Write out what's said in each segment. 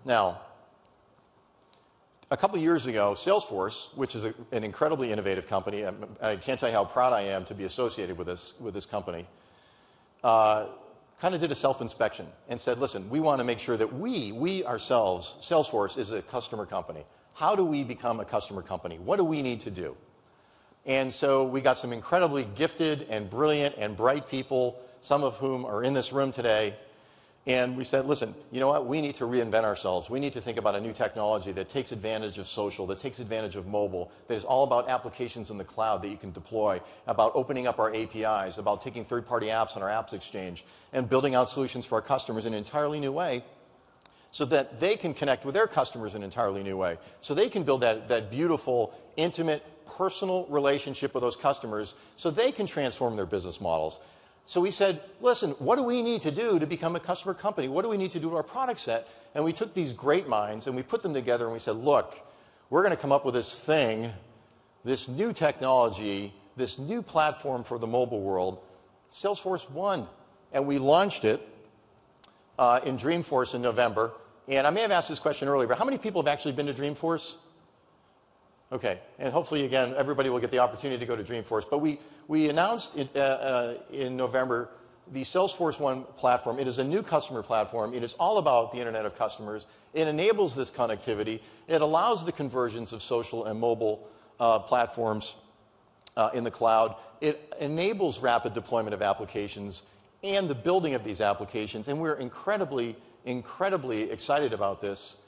Now, a couple of years ago, Salesforce, which is an incredibly innovative company, I can't tell you how proud I am to be associated with this company, kind of did a self-inspection and said, listen, we want to make sure that we ourselves, Salesforce is a customer company. How do we become a customer company? What do we need to do? And so we got some incredibly gifted and brilliant and bright people, some of whom are in this room today. And we said, listen, you know what? We need to reinvent ourselves. We need to think about a new technology that takes advantage of social, that takes advantage of mobile, that is all about applications in the cloud that you can deploy, about opening up our APIs, about taking third-party apps on our apps exchange, and building out solutions for our customers in an entirely new way so that they can connect with their customers in an entirely new way. So they can build that beautiful, intimate, personal relationship with those customers so they can transform their business models. So we said, listen, what do we need to do to become a customer company? What do we need to do to our product set? And we took these great minds and we put them together and we said, look, we're going to come up with this thing, this new technology, this new platform for the mobile world, Salesforce1. And we launched it in Dreamforce in November. And I may have asked this question earlier, but how many people have actually been to Dreamforce? Okay, and hopefully, again, everybody will get the opportunity to go to Dreamforce. But we announced in November the Salesforce1 platform. It is a new customer platform. It is all about the Internet of Customers. It enables this connectivity. It allows the convergence of social and mobile platforms in the cloud. It enables rapid deployment of applications and the building of these applications. And we're incredibly, incredibly excited about this.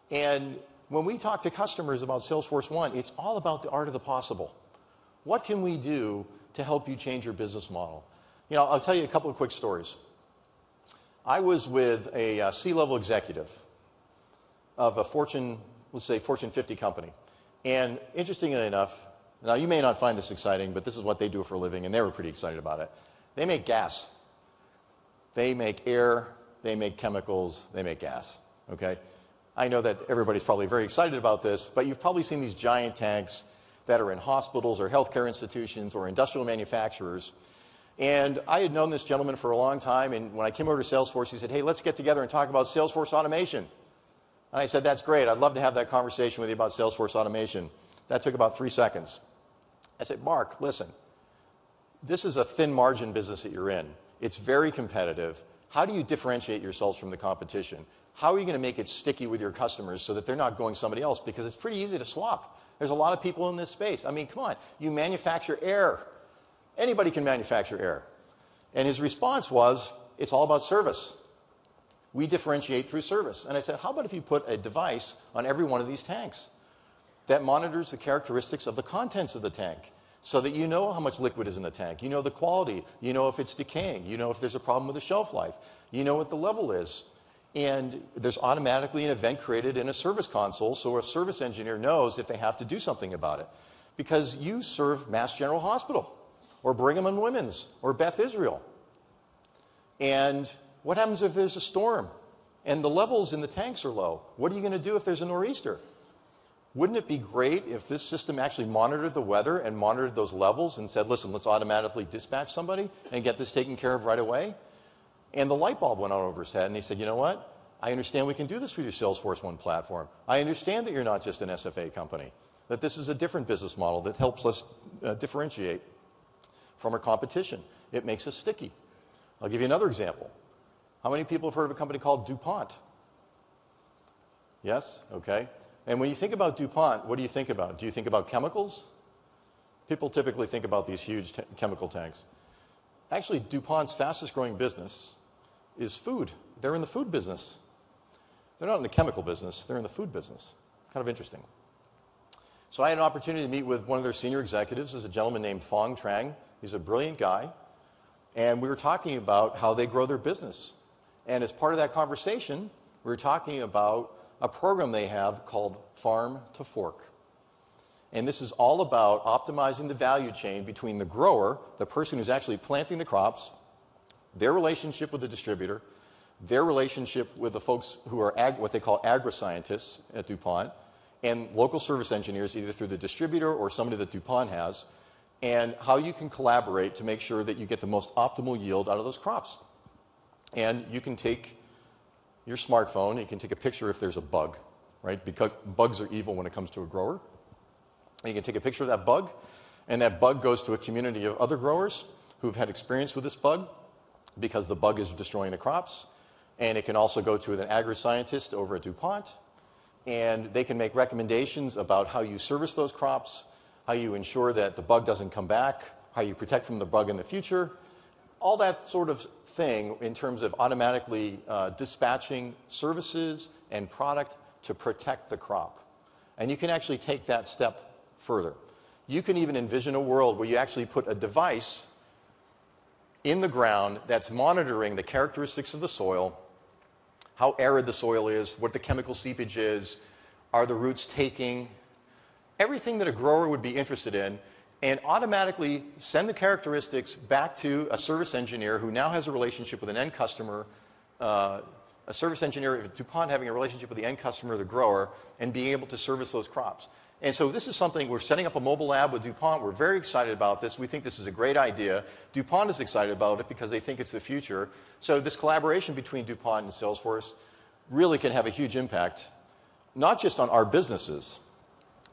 And when we talk to customers about Salesforce1, it's all about the art of the possible. What can we do to help you change your business model? You know, I'll tell you a couple of quick stories. I was with a C-level executive of a Fortune, let's say Fortune 50 company. And interestingly enough, now you may not find this exciting, but this is what they do for a living, and they were pretty excited about it. They make gas. They make air, they make chemicals, they make gas, okay? I know that everybody's probably very excited about this, but you've probably seen these giant tanks that are in hospitals or healthcare institutions or industrial manufacturers. And I had known this gentleman for a long time, and when I came over to Salesforce, he said, hey, let's get together and talk about Salesforce automation. And I said, that's great. I'd love to have that conversation with you about Salesforce automation. That took about 3 seconds. I said, Mark, listen, this is a thin margin business that you're in. It's very competitive. How do you differentiate yourselves from the competition? How are you going to make it sticky with your customers so that they're not going somebody else? Because it's pretty easy to swap. There's a lot of people in this space. I mean, come on. You manufacture air. Anybody can manufacture air. And his response was, it's all about service. We differentiate through service. And I said, how about if you put a device on every one of these tanks that monitors the characteristics of the contents of the tank so that you know how much liquid is in the tank. You know the quality. You know if it's decaying. You know if there's a problem with the shelf life. You know what the level is. And there's automatically an event created in a service console so a service engineer knows if they have to do something about it. Because you serve Mass General Hospital or Brigham and Women's or Beth Israel. And what happens if there's a storm and the levels in the tanks are low? What are you going to do if there's a nor'easter? Wouldn't it be great if this system actually monitored the weather and monitored those levels and said, listen, let's automatically dispatch somebody and get this taken care of right away? And the light bulb went on over his head, and he said, you know what? I understand we can do this with your Salesforce1 platform. I understand that you're not just an SFA company, that this is a different business model that helps us differentiate from our competition. It makes us sticky. I'll give you another example. How many people have heard of a company called DuPont? Yes? Okay. And when you think about DuPont, what do you think about? Do you think about chemicals? People typically think about these huge chemical tanks. Actually, DuPont's fastest growing business is food. They're in the food business. They're not in the chemical business. They're in the food business. Kind of interesting. So I had an opportunity to meet with one of their senior executives. This is a gentleman named Fong Trang. He's a brilliant guy. And we were talking about how they grow their business. And as part of that conversation, we were talking about a program they have called Farm to Fork. And this is all about optimizing the value chain between the grower, the person who's actually planting the crops, their relationship with the distributor, their relationship with the folks who are what they call agri-scientists at DuPont, and local service engineers, either through the distributor or somebody that DuPont has, and how you can collaborate to make sure that you get the most optimal yield out of those crops. And you can take your smartphone. You can take a picture if there's a bug, right? Because bugs are evil when it comes to a grower. And you can take a picture of that bug, and that bug goes to a community of other growers who've had experience with this bug because the bug is destroying the crops. And it can also go to an agri-scientist over at DuPont, and they can make recommendations about how you service those crops, how you ensure that the bug doesn't come back, how you protect from the bug in the future, all that sort of thing in terms of automatically dispatching services and product to protect the crop. And you can actually take that step further. You can even envision a world where you actually put a device in the ground that's monitoring the characteristics of the soil, how arid the soil is, what the chemical seepage is, are the roots taking, everything that a grower would be interested in, and automatically send the characteristics back to a service engineer who now has a relationship with an end customer, a service engineer at DuPont having a relationship with the end customer, the grower, and being able to service those crops. And so this is something, we're setting up a mobile lab with DuPont. We're very excited about this. We think this is a great idea. DuPont is excited about it because they think it's the future. So this collaboration between DuPont and Salesforce really can have a huge impact, not just on our businesses,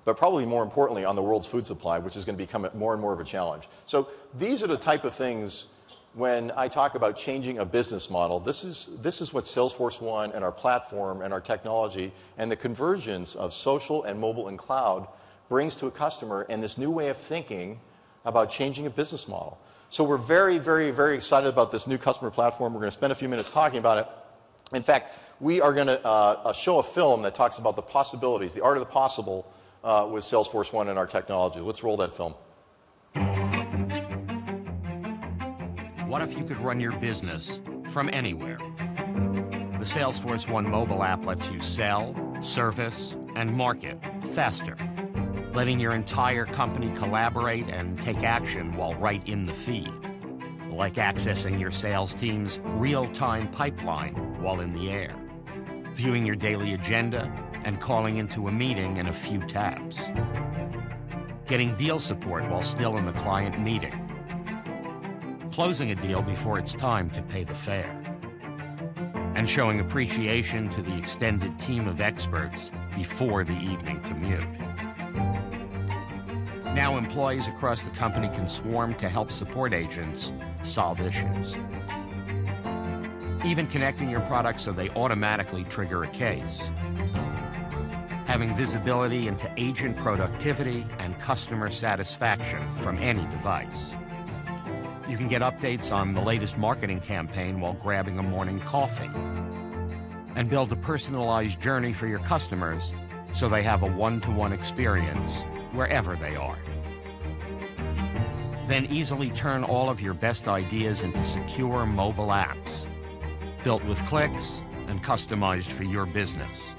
but probably more importantly on the world's food supply, which is going to become more and more of a challenge. So these are the type of things when I talk about changing a business model. This is what Salesforce1 and our platform and our technology and the convergence of social and mobile and cloud brings to a customer, and this new way of thinking about changing a business model. So we're very, very, very excited about this new customer platform. We're going to spend a few minutes talking about it. In fact, we are going to show a film that talks about the possibilities, the art of the possible with Salesforce1 and our technology. Let's roll that film. What if you could run your business from anywhere? The Salesforce1 mobile app lets you sell, service, and market faster, letting your entire company collaborate and take action while right in the feed, like accessing your sales team's real-time pipeline while in the air, viewing your daily agenda, and calling into a meeting in a few taps, getting deal support while still in the client meeting, closing a deal before it's time to pay the fare, and showing appreciation to the extended team of experts before the evening commute. Now employees across the company can swarm to help support agents solve issues, even connecting your products so they automatically trigger a case, having visibility into agent productivity and customer satisfaction from any device. You can get updates on the latest marketing campaign while grabbing a morning coffee, and build a personalized journey for your customers so they have a one-to-one experience wherever they are. Then easily turn all of your best ideas into secure mobile apps, built with clicks and customized for your business,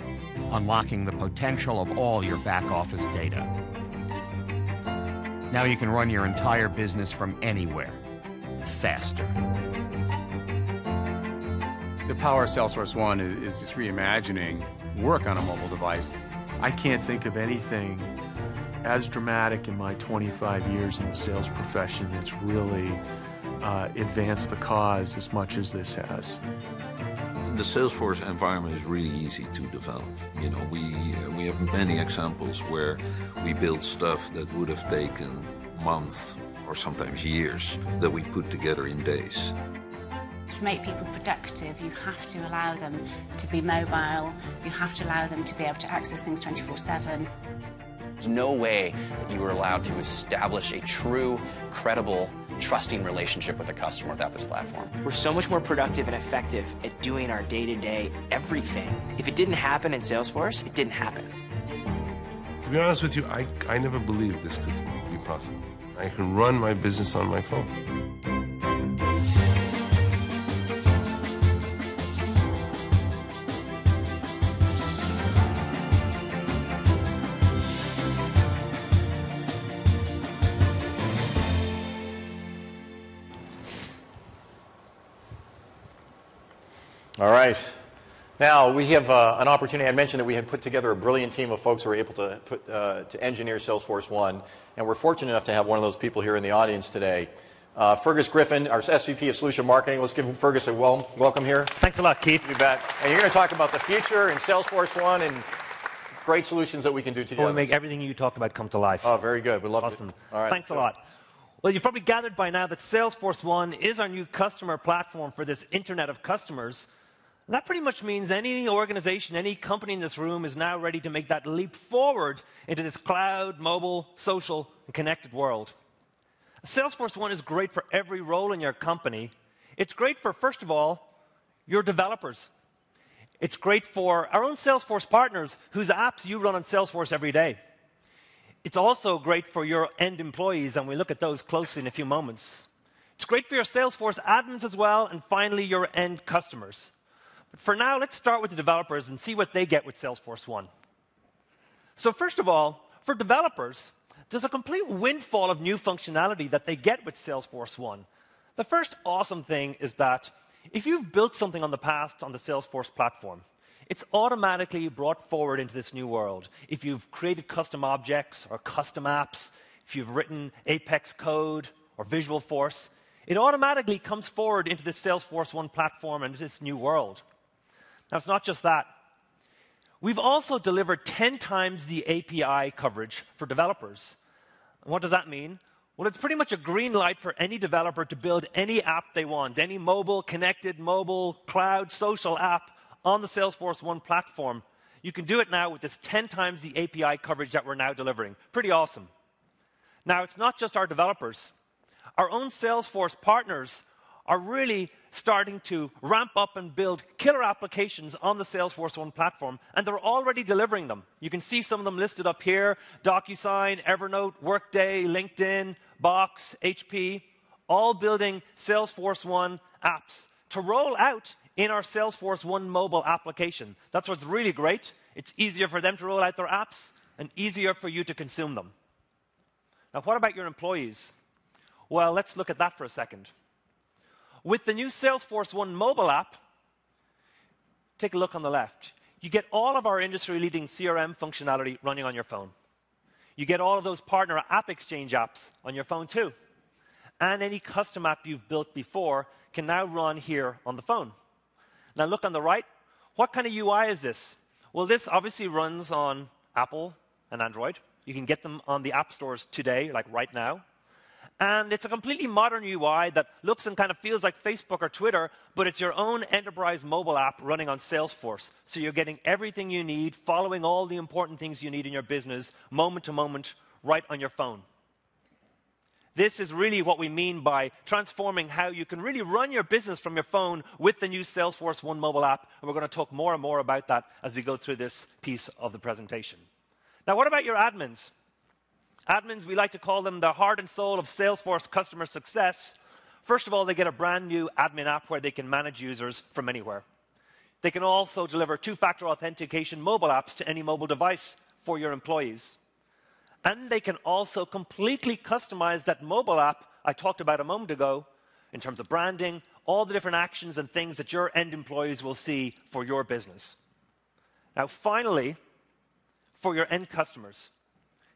unlocking the potential of all your back-office data. Now you can run your entire business from anywhere, faster. The power of Salesforce1 is just reimagining work on a mobile device. I can't think of anything as dramatic in my 25 years in the sales profession that's really advanced the cause as much as this has. The Salesforce environment is really easy to develop. You know, we have many examples where we build stuff that would have taken months or sometimes years that we put together in days. To make people productive, you have to allow them to be mobile, you have to allow them to be able to access things 24/7. There's no way that you were allowed to establish a true, credible, trusting relationship with the customer without this platform. We're so much more productive and effective at doing our day-to-day everything. If it didn't happen in Salesforce, it didn't happen. To be honest with you, I never believed this could be possible. I can run my business on my phone. All right. Now we have an opportunity. I mentioned that we had put together a brilliant team of folks who were able to engineer Salesforce1, and we're fortunate enough to have one of those people here in the audience today. Fergus Griffin, our SVP of Solution Marketing. Let's give Fergus a welcome here. Thanks a lot, Keith. You bet. And you're going to talk about the future and Salesforce1 and great solutions that we can do together. We'll make everything you talked about come to life. Oh, very good. We love awesome. it. All right. Thanks a lot. Well, you've probably gathered by now that Salesforce1 is our new customer platform for this Internet of Customers. And that pretty much means any organization, any company in this room is now ready to make that leap forward into this cloud, mobile, social, and connected world. Salesforce1 is great for every role in your company. It's great for, first of all, your developers. It's great for our own Salesforce partners whose apps you run on Salesforce every day. It's also great for your end employees, and we'll look at those closely in a few moments. It's great for your Salesforce admins as well, and finally, your end customers. But for now, let's start with the developers and see what they get with Salesforce1. So first of all, for developers, there's a complete windfall of new functionality that they get with Salesforce1. The first awesome thing is that if you've built something on the past on the Salesforce platform, it's automatically brought forward into this new world. If you've created custom objects or custom apps, if you've written Apex code or Visualforce, it automatically comes forward into this Salesforce1 platform and this new world. Now, it's not just that. We've also delivered 10 times the API coverage for developers. And what does that mean? Well, it's pretty much a green light for any developer to build any app they want, any mobile, connected, mobile, cloud, social app on the Salesforce1 platform. You can do it now with this 10 times the API coverage that we're now delivering. Pretty awesome. Now, it's not just our developers. Our own Salesforce partners are really starting to ramp up and build killer applications on the Salesforce1 platform, and they're already delivering them. You can see some of them listed up here: DocuSign, Evernote, Workday, LinkedIn, Box, HP, all building Salesforce1 apps to roll out in our Salesforce1 mobile application. That's what's really great. It's easier for them to roll out their apps and easier for you to consume them. Now, what about your employees? Well, let's look at that for a second. With the new Salesforce1 mobile app, take a look on the left. You get all of our industry-leading CRM functionality running on your phone. You get all of those partner app exchange apps on your phone too. And any custom app you've built before can now run here on the phone. Now look on the right. What kind of UI is this? Well, this obviously runs on Apple and Android. You can get them on the app stores today, like right now. And it's a completely modern UI that looks and kind of feels like Facebook or Twitter, but it's your own enterprise mobile app running on Salesforce. So you're getting everything you need, following all the important things you need in your business, moment to moment, right on your phone. This is really what we mean by transforming how you can really run your business from your phone with the new Salesforce1 mobile app. And we're going to talk more and more about that as we go through this piece of the presentation. Now, what about your admins? Admins, we like to call them the heart and soul of Salesforce customer success. First of all, they get a brand new admin app where they can manage users from anywhere. They can also deliver two-factor authentication mobile apps to any mobile device for your employees. And they can also completely customize that mobile app I talked about a moment ago in terms of branding, all the different actions and things that your end employees will see for your business. Now, finally, for your end customers.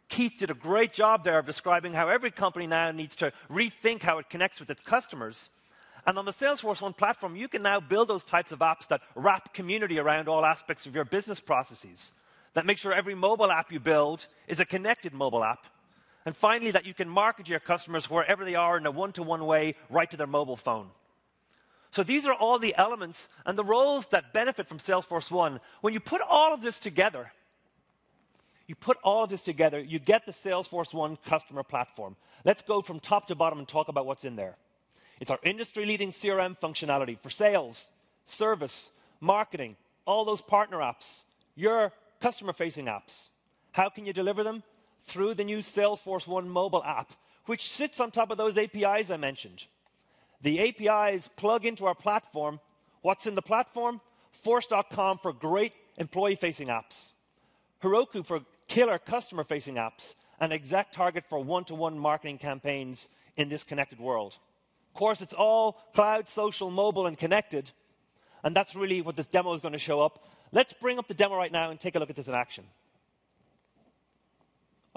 Keith did a great job there of describing how every company now needs to rethink how it connects with its customers. And on the Salesforce1 platform, you can now build those types of apps that wrap community around all aspects of your business processes, that make sure every mobile app you build is a connected mobile app. And finally, that you can market to your customers wherever they are in a one-to-one way, right to their mobile phone. So these are all the elements and the roles that benefit from Salesforce1. When you put all of this together, you get the Salesforce1 customer platform. Let's go from top to bottom and talk about what's in there. It's our industry-leading CRM functionality for sales, service, marketing, all those partner apps, your customer-facing apps. How can you deliver them? Through the new Salesforce1 mobile app, which sits on top of those APIs I mentioned. The APIs plug into our platform. What's in the platform? Force.com for great employee-facing apps. Heroku for killer customer-facing apps, and ExactTarget for one-to-one marketing campaigns in this connected world. Of course, it's all cloud, social, mobile, and connected, and that's really what this demo is going to show up. Let's bring up the demo right now and take a look at this in action.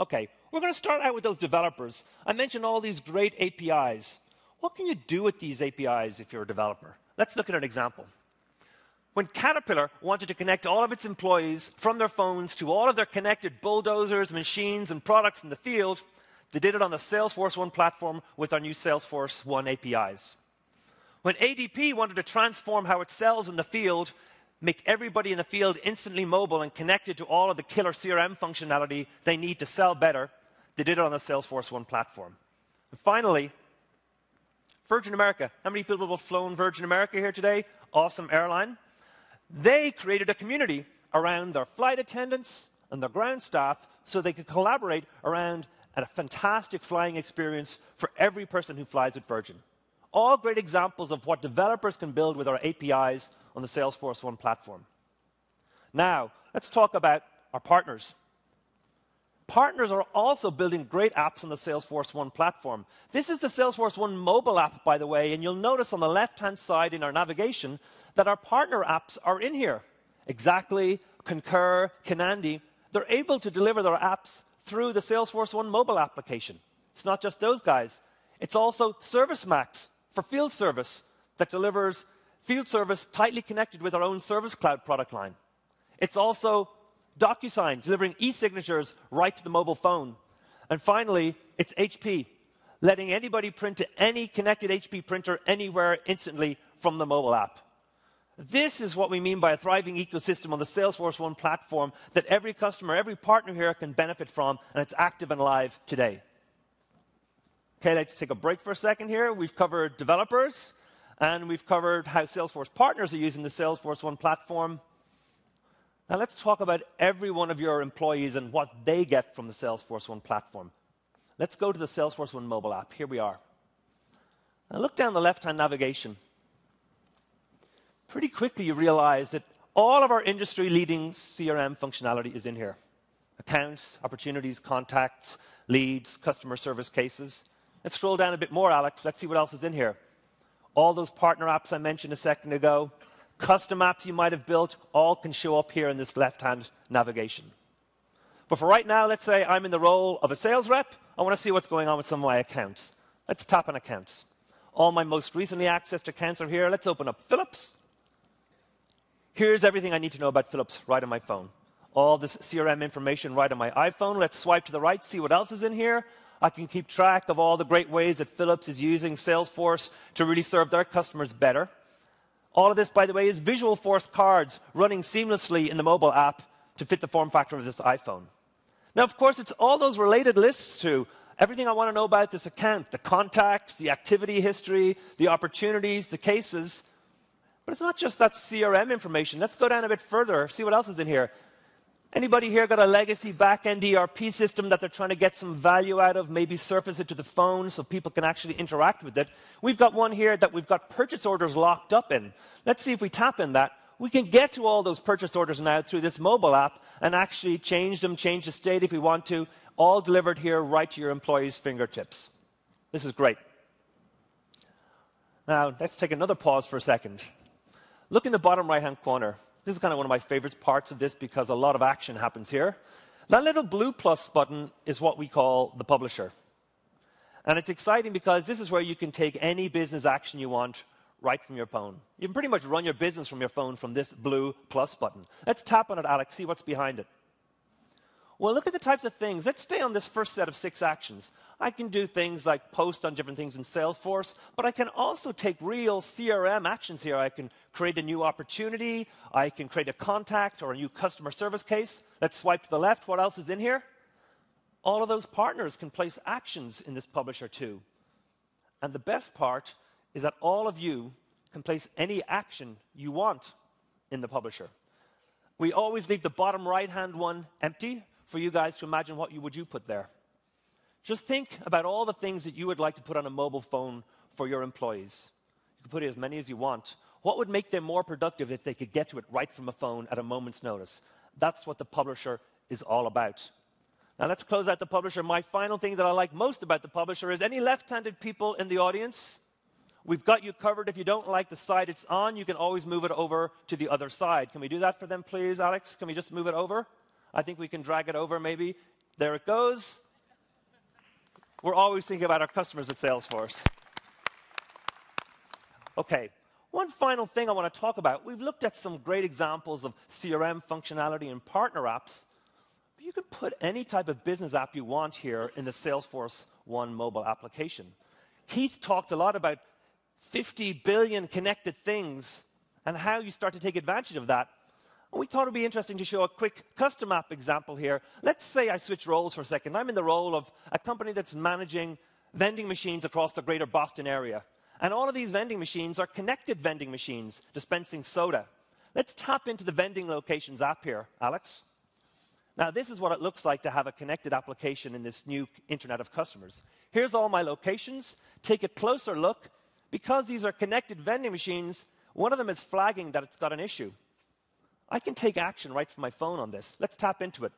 Okay, we're going to start out with those developers. I mentioned all these great APIs. what can you do with these APIs if you're a developer? Let's look at an example. When Caterpillar wanted to connect all of its employees from their phones to all of their connected bulldozers, machines, and products in the field, they did it on the Salesforce1 platform with our new Salesforce1 APIs. When ADP wanted to transform how it sells in the field, make everybody in the field instantly mobile and connected to all of the killer CRM functionality they need to sell better, they did it on the Salesforce1 platform. And finally, Virgin America. How many people have flown Virgin America here today? Awesome airline. They created a community around their flight attendants and their ground staff so they could collaborate around a fantastic flying experience for every person who flies with Virgin. All great examples of what developers can build with our APIs on the Salesforce1 platform. Now, let's talk about our partners. Partners are also building great apps on the Salesforce1 platform. This is the Salesforce1 mobile app, by the way, and you'll notice on the left-hand side in our navigation that our partner apps are in here. Exactly, Concur, Kenandi. They're able to deliver their apps through the Salesforce1 mobile application. It's not just those guys. It's also ServiceMax for field service that delivers field service tightly connected with our own Service Cloud product line. It's also DocuSign, delivering e-signatures right to the mobile phone. And finally, it's HP, letting anybody print to any connected HP printer anywhere instantly from the mobile app. This is what we mean by a thriving ecosystem on the Salesforce1 platform that every customer, every partner here can benefit from, and it's active and live today. Okay, let's take a break for a second here. We've covered developers, and we've covered how Salesforce partners are using the Salesforce1 platform. Now let's talk about every one of your employees and what they get from the Salesforce1 platform. Let's go to the Salesforce1 mobile app. Here we are. Now look down the left-hand navigation. Pretty quickly you realize that all of our industry-leading CRM functionality is in here. Accounts, opportunities, contacts, leads, customer service cases. Let's scroll down a bit more, Alex. Let's see what else is in here. All those partner apps I mentioned a second ago, custom apps you might have built, all can show up here in this left-hand navigation. But for right now, let's say I'm in the role of a sales rep. I want to see what's going on with some of my accounts. Let's tap on accounts. All my most recently accessed accounts are here. Let's open up Philips. Here's everything I need to know about Philips right on my phone. All this CRM information right on my iPhone. Let's swipe to the right, see what else is in here. I can keep track of all the great ways that Philips is using Salesforce to really serve their customers better. All of this, by the way, is Visualforce cards running seamlessly in the mobile app to fit the form factor of this iPhone. Now, of course, it's all those related lists to everything I want to know about this account, the contacts, the activity history, the opportunities, the cases. But it's not just that CRM information. Let's go down a bit further, see what else is in here. Anybody here got a legacy back-end ERP system that they're trying to get some value out of, maybe surface it to the phone so people can actually interact with it? We've got one here that we've got purchase orders locked up in. Let's see if we tap in that. We can get to all those purchase orders now through this mobile app and actually change them, change the state if we want to, all delivered here right to your employees' fingertips. This is great. Now, let's take another pause for a second. Look in the bottom right-hand corner. This is kind of one of my favorite parts of this because a lot of action happens here. That little blue plus button is what we call the publisher. And it's exciting because this is where you can take any business action you want right from your phone. You can pretty much run your business from your phone from this blue plus button. Let's tap on it, Alex, see what's behind it. Well, look at the types of things. Let's stay on this first set of 6 actions. I can do things like post on different things in Salesforce, but I can also take real CRM actions here. I can create a new opportunity. I can create a contact or a new customer service case. Let's swipe to the left. What else is in here? All of those partners can place actions in this publisher too. And the best part is that all of you can place any action you want in the publisher. We always leave the bottom right-hand one empty for you guys to imagine what would you put there. Just think about all the things that you would like to put on a mobile phone for your employees. You can put as many as you want. What would make them more productive if they could get to it right from a phone at a moment's notice? That's what the publisher is all about. Now let's close out the publisher. My final thing that I like most about the publisher is any left-handed people in the audience, we've got you covered. If you don't like the side it's on, you can always move it over to the other side. Can we do that for them, please, Alex? Can we just move it over? I think we can drag it over, maybe. There it goes. We're always thinking about our customers at Salesforce. Okay, one final thing I want to talk about. We've looked at some great examples of CRM functionality and partner apps. But you can put any type of business app you want here in the Salesforce1 mobile application. Keith talked a lot about 50 billion connected things and how you start to take advantage of that. And we thought it would be interesting to show a quick custom app example here. Let's say I switch roles for a second. I'm in the role of a company that's managing vending machines across the greater Boston area. And all of these vending machines are connected vending machines dispensing soda. Let's tap into the vending locations app here, Alex. Now, this is what it looks like to have a connected application in this new Internet of Customers. Here's all my locations. Take a closer look. Because these are connected vending machines, one of them is flagging that it's got an issue. I can take action right from my phone on this. Let's tap into it.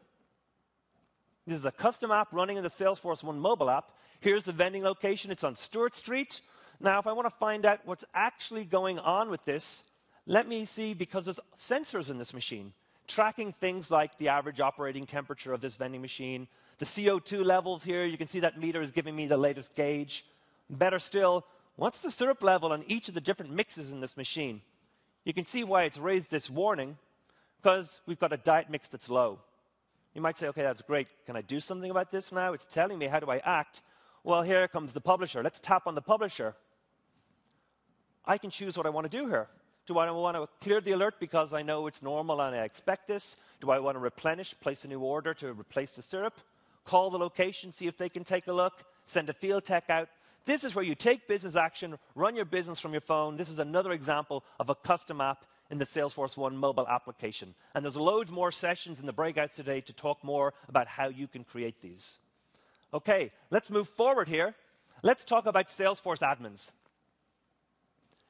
This is a custom app running in the Salesforce1 mobile app. Here's the vending location. It's on Stewart Street. Now, if I want to find out what's actually going on with this, let me see, because there's sensors in this machine, tracking things like the average operating temperature of this vending machine, the CO2 levels here. You can see that meter is giving me the latest gauge. Better still, what's the syrup level on each of the different mixes in this machine? You can see why it's raised this warning, because we've got a diet mix that's low. You might say, okay, that's great. Can I do something about this now? It's telling me, how do I act? Well, here comes the publisher. Let's tap on the publisher. I can choose what I want to do here. Do I want to clear the alert because I know it's normal and I expect this? Do I want to replenish, place a new order to replace the syrup? Call the location, see if they can take a look, send a field tech out. This is where you take business action, run your business from your phone. This is another example of a custom app in the Salesforce1 mobile application. And there's loads more sessions in the breakouts today to talk more about how you can create these. Okay, let's move forward here. Let's talk about Salesforce admins.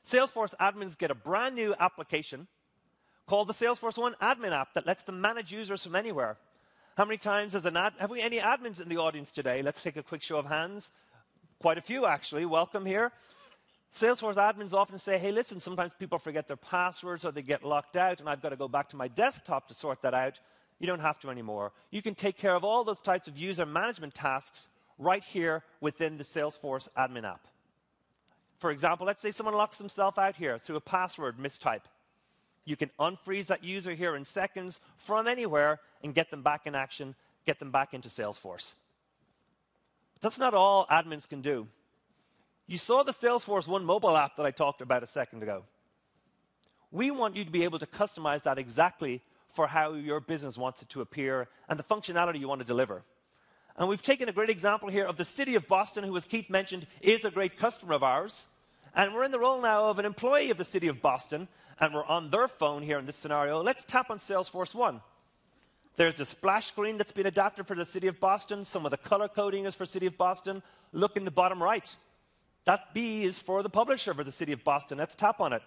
Salesforce admins get a brand new application called the Salesforce1 admin app that lets them manage users from anywhere. How many times has have we any admins in the audience today? Let's take a quick show of hands. Quite a few, actually. Welcome here. Salesforce admins often say, hey, listen, sometimes people forget their passwords or they get locked out, and I've got to go back to my desktop to sort that out. You don't have to anymore. You can take care of all those types of user management tasks right here within the Salesforce admin app. For example, let's say someone locks themselves out here through a password mistype. You can unfreeze that user here in seconds from anywhere and get them back in action, get them back into Salesforce. But that's not all admins can do. You saw the Salesforce1 mobile app that I talked about a second ago. We want you to be able to customize that exactly for how your business wants it to appear and the functionality you want to deliver. And we've taken a great example here of the city of Boston, who, as Keith mentioned, is a great customer of ours. And we're in the role now of an employee of the city of Boston, and we're on their phone here in this scenario. Let's tap on Salesforce1. There's a splash screen that's been adapted for the city of Boston. Some of the color coding is for city of Boston. Look in the bottom right. That B is for the publisher for the city of Boston. Let's tap on it.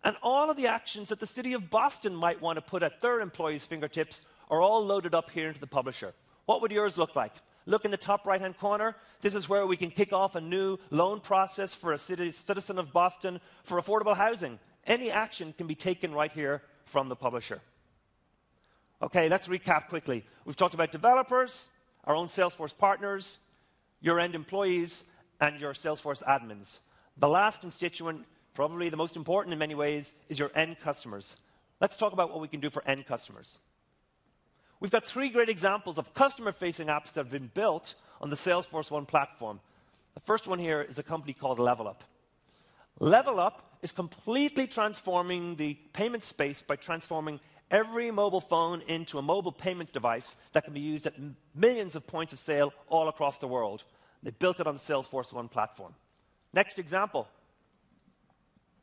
And all of the actions that the city of Boston might want to put at their employees' fingertips are all loaded up here into the publisher. What would yours look like? Look in the top right-hand corner. This is where we can kick off a new loan process for a citizen of Boston for affordable housing. Any action can be taken right here from the publisher. Okay, let's recap quickly. We've talked about developers, our own Salesforce partners, your end employees, and your Salesforce admins. The last constituent, probably the most important in many ways, is your end customers. Let's talk about what we can do for end customers. We've got 3 great examples of customer-facing apps that have been built on the Salesforce1 platform. The first one here is a company called LevelUp. LevelUp is completely transforming the payment space by transforming every mobile phone into a mobile payment device that can be used at millions of points of sale all across the world. They built it on the Salesforce1 platform. Next example.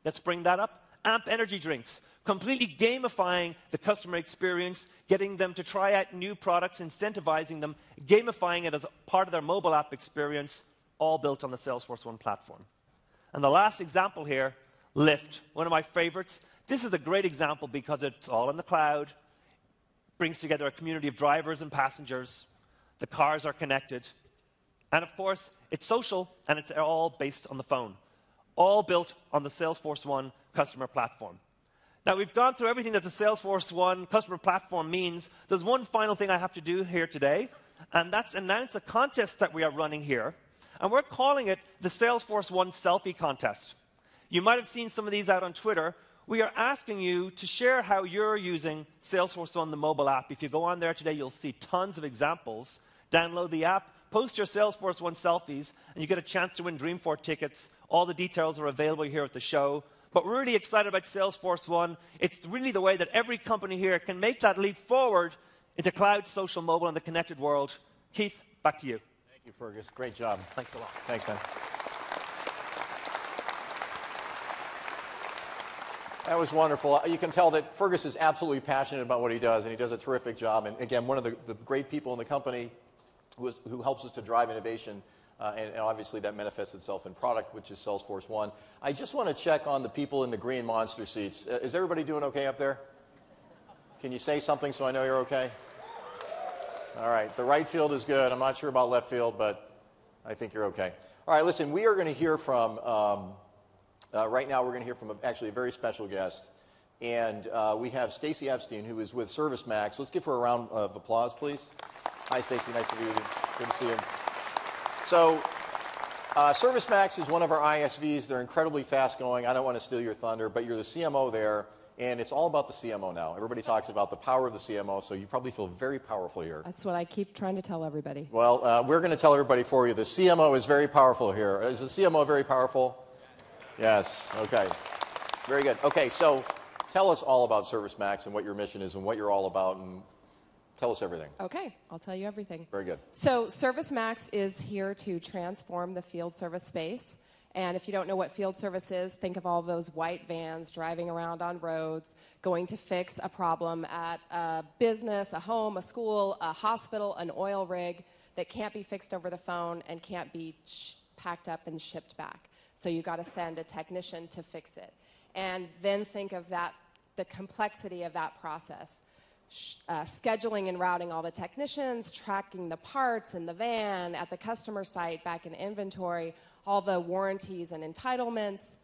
Let's bring that up. Amp Energy Drinks. Completely gamifying the customer experience, getting them to try out new products, incentivizing them, gamifying it as part of their mobile app experience, all built on the Salesforce1 platform. And the last example here, Lyft, one of my favorites. This is a great example because it's all in the cloud, brings together a community of drivers and passengers. The cars are connected. And of course, it's social, and it's all based on the phone. All built on the Salesforce1 customer platform. Now, we've gone through everything that the Salesforce1 customer platform means. There's one final thing I have to do here today, and that's announce a contest that we are running here. And we're calling it the Salesforce1 Selfie Contest. You might have seen some of these out on Twitter. We are asking you to share how you're using Salesforce1, the mobile app. If you go on there today, you'll see tons of examples. Download the app, post your Salesforce1 selfies, and you get a chance to win Dreamforce tickets. All the details are available here at the show. But we're really excited about Salesforce1. It's really the way that every company here can make that leap forward into cloud, social, mobile, and the connected world. Keith, back to you. Thank you, Fergus. Great job. Thanks a lot. Thanks, man. That was wonderful. You can tell that Fergus is absolutely passionate about what he does, and he does a terrific job. And again, one of the great people in the company who helps us to drive innovation, and obviously that manifests itself in product, which is Salesforce1. I just want to check on the people in the green monster seats. Is everybody doing okay up there? Can you say something so I know you're okay? All right. The right field is good. I'm not sure about left field, but I think you're okay. All right, listen, we are going to hear from, right now we're going to hear from actually a very special guest. And we have Stacy Epstein, who is with ServiceMax. Let's give her a round of applause, please. Hi, Stacy. Nice to meet you. Good to see you. So ServiceMax is one of our ISVs. They're incredibly fast-going. I don't want to steal your thunder, but you're the CMO there, and it's all about the CMO now. Everybody talks about the power of the CMO, so you probably feel very powerful here. That's what I keep trying to tell everybody. Well, we're going to tell everybody for you. The CMO is very powerful here. Is the CMO very powerful? Yes. Okay. Very good. Okay, so tell us all about ServiceMax and what your mission is and what you're all about, and tell us everything. Okay, I'll tell you everything. Very good. So ServiceMax is here to transform the field service space. And if you don't know what field service is, think of all those white vans driving around on roads, going to fix a problem at a business, a home, a school, a hospital, an oil rig that can't be fixed over the phone and can't be packed up and shipped back. So you got to send a technician to fix it. And then think of that, the complexity of that process. Scheduling and routing all the technicians, tracking the parts in the van, at the customer site, back in inventory, all the warranties and entitlements.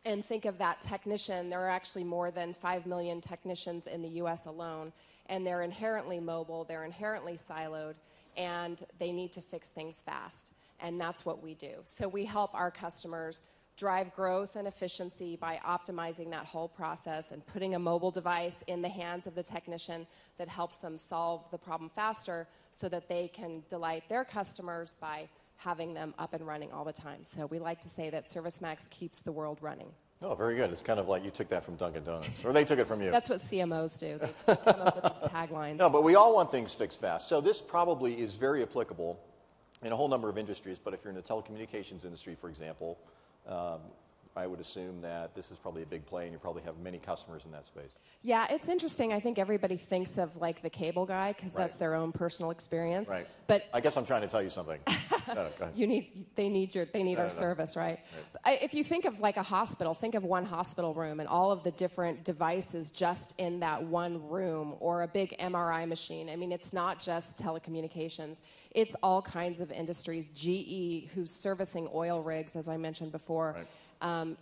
And think of that technician. There are actually more than 5 million technicians in the US alone, and they're inherently mobile, they're inherently siloed, and they need to fix things fast. And that's what we do. So we help our customers drive growth and efficiency by optimizing that whole process and putting a mobile device in the hands of the technician that helps them solve the problem faster so that they can delight their customers by having them up and running all the time. So we like to say that ServiceMax keeps the world running. Oh, very good. It's kind of like you took that from Dunkin' Donuts, or they took it from you. That's what CMOs do. They come up with these taglines. No, but we all want things fixed fast. So this probably is very applicable in a whole number of industries, but if you're in the telecommunications industry, for example, I would assume that this is probably a big play, and you probably have many customers in that space. Yeah, it's interesting. I think everybody thinks of like the cable guy because that's their own personal experience. Right. But I guess I'm trying to tell you something. No, go ahead. They need our service, right? If you think of like a hospital, think of one hospital room and all of the different devices just in that one room, or a big MRI machine. I mean, it's not just telecommunications. It's all kinds of industries. GE, who's servicing oil rigs, as I mentioned before. Right.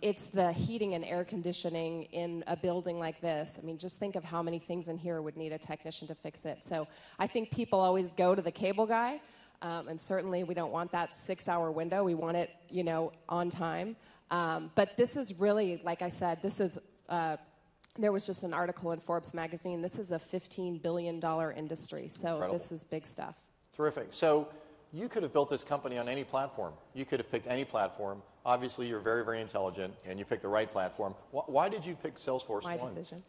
It's the heating and air conditioning in a building like this. I mean, just think of how many things in here would need a technician to fix it. So I think people always go to the cable guy, and certainly we don't want that 6-hour window. We want it, on time. But this is really, like I said, this is. There was just an article in Forbes magazine. This is a $15 billion industry. So Incredible. This is big stuff. Terrific. So you could have built this company on any platform. You could have picked any platform. Obviously, you're very, very intelligent, and you picked the right platform. Why did you pick Salesforce1? My decision.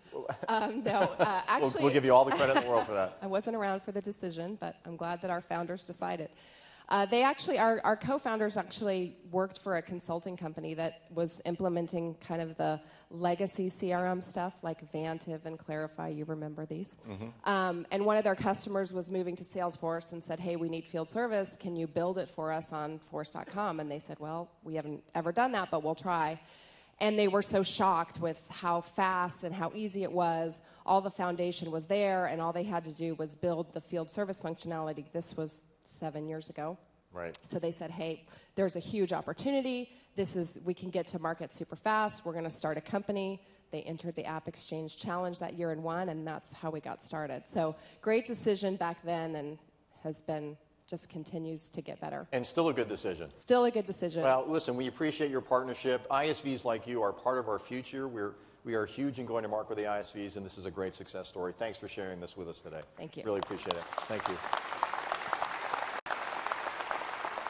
No, actually... We'll give you all the credit in the world for that. I wasn't around for the decision, but I'm glad that our founders decided. They actually, our co-founders actually worked for a consulting company that was implementing kind of the legacy CRM stuff, like Vantiv and Clarify. You remember these? Mm-hmm. And one of their customers was moving to Salesforce and said, hey, we need field service. Can you build it for us on force.com? And they said, well, we haven't ever done that, but we'll try. And they were so shocked with how fast and how easy it was. All the foundation was there, and all they had to do was build the field service functionality. This was 7 years ago. Right. So they said, hey, there's a huge opportunity. We can get to market super fast. We're going to start a company. They entered the App Exchange Challenge that year and won, and that's how we got started. So great decision back then, and has been just continues to get better. And still a good decision. Still a good decision. Well, listen, we appreciate your partnership. ISVs like you are part of our future. We are huge in going to market with the ISVs, and this is a great success story. Thanks for sharing this with us today. Thank you. Really appreciate it. Thank you.